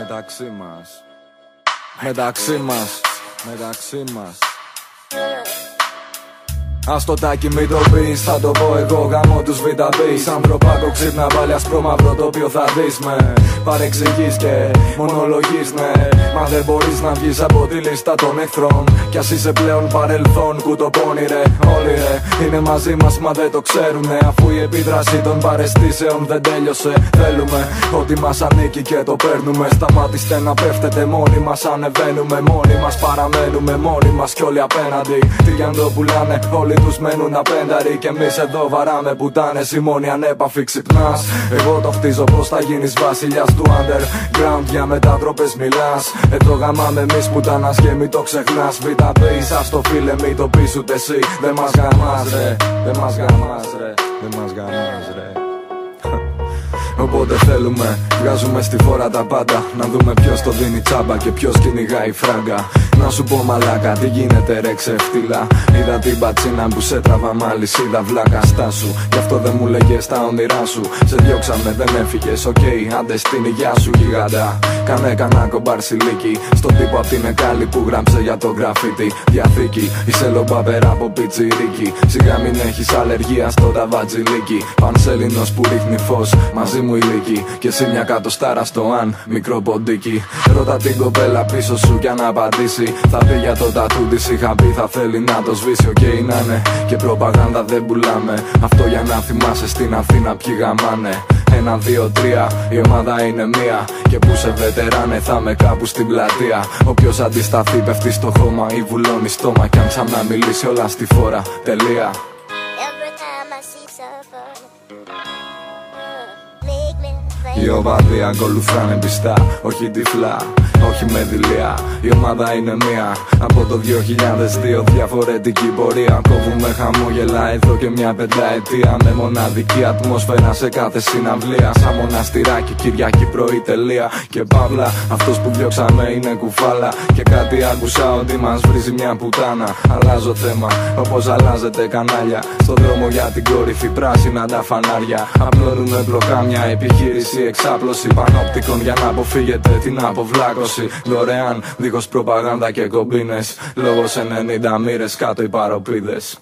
Μεταξύ μας, μεταξύ μας, μεταξύ μας. Ας το τάκι μην το πεις, θα το πω εγώ, γαμώ τους βιταβείς. Ανθρωπάκο ξύπνα πάλι ασπρό μαύρο το οποίο θα δεις. Με παρεξηγείς και μονολογείς, ναι. Μα δεν μπορείς να βγεις από τη λίστα των εχθρών. Κι ας είσαι πλέον παρελθόν, κουτοπώνει ρε. Όλοι ρε, είναι μαζί μας μα δεν το ξέρουνε. Αφού η επίδραση των παρεστήσεων δεν τέλειωσε. Θέλουμε ότι μας ανήκει και το παίρνουμε. Σταμάτηστε να πέφτετε μόνοι μας, ανεβαίνουμε. Μόνοι μας παραμένουμε, μόνοι μας κι όλοι απέναντι. Τι κι αν το πουλάνε, όλοι τους μένουν απένταροι. Κι εμείς εδώ βαράμε πουτάνες, οι μόνοι ανέπαφοι ξυπνάς. Εγώ το χτίζω πως θα γίνεις βασιλιάς του underground. Για μετάτροπες μιλάς, εδώ γαμάμε εμείς πουτάνας και μη το ξεχνάς. Β' πεις, ας το φίλε μη το πεις ούτε εσύ. Δεν μας γαμάς ρε, δεν μας γαμάς ρε, δεν μας γαμάς ρε. Οπότε θέλουμε, βγάζουμε στη φόρα τα πάντα. Να δούμε ποιος το δίνει τσάμπα και ποιος κυνηγάει φράγκα. Να σου πω μαλάκα, τι γίνεται ρε ξεφτύλα. Είδα την πατσίνα που σε τραβά μ' αλυσίδα. Βλάκα στάσου, γι' αυτό δεν μου λέγες τα όνειρά σου. Σε διώξαμε δεν έφυγες, οκ, άντε στην υγειά σου γιγαντά. Κάνε κανένα κομπαρσιλίκι στον τύπο απ' την Εκάλη που γράψε για το γραφίτι. Διαθήκη, είσαι λομπαπέρα από πιτσιρίκι. Σιγά μην έχεις αλλεργία στο ταβατζιλίκι. Πανσέλινος που ρίχνει φως, μαζί μου ηλίκη. Και εσύ μια κατοστάρα στο αν, μικρό ποντίκι. Ρώτα την κοπέλα πίσω σου για να απαντήσει. Θα πει για το τατού της, είχα πει θα θέλει να το σβήσει. Οκ, να είναι και προπαγάνδα δεν πουλάμε. Αυτό για να θυμάσαι στην Αθήνα ποιοι γαμάνε. 1, 2, 3, η ομάδα είναι μία. Και που σε βετεράνε θα με κάπου στην πλατεία. Όποιος αντισταθεί πέφτει στο χώμα ή βουλώνει στόμα. Κι αν ξανά μιλήσει όλα στη φόρα, τελεία. Οι οπαδοί ακολουθάνε πιστά, όχι τυφλά, όχι με δειλία. Η ομάδα είναι μία, από το 2002 διαφορετική πορεία. Κόβουμε χαμόγελα εδώ και μια πενταετία. Με μοναδική ατμόσφαιρα σε κάθε συναυλία. Σαν μοναστηράκι Κυριακή πρωί τελεία. Και παύλα, αυτός που διώξαμε είναι κουφάλα. Και κάτι άκουσα ότι μας βρίζει μια πουτάνα. Αλλάζω θέμα, όπως αλλάζετε κανάλια. Στον δρόμο για την κορυφή πράσινα τα φανάρια. Απλώνουμε μπλοκάμια, επιχείρηση εξάπλωση πανόπτικων για να αποφύγετε την αποβλάκωση. Δωρεάν, δίχως προπαγάνδα και κομπίνες. Λόγος 90 μοίρες κάτω οι παροπίδες.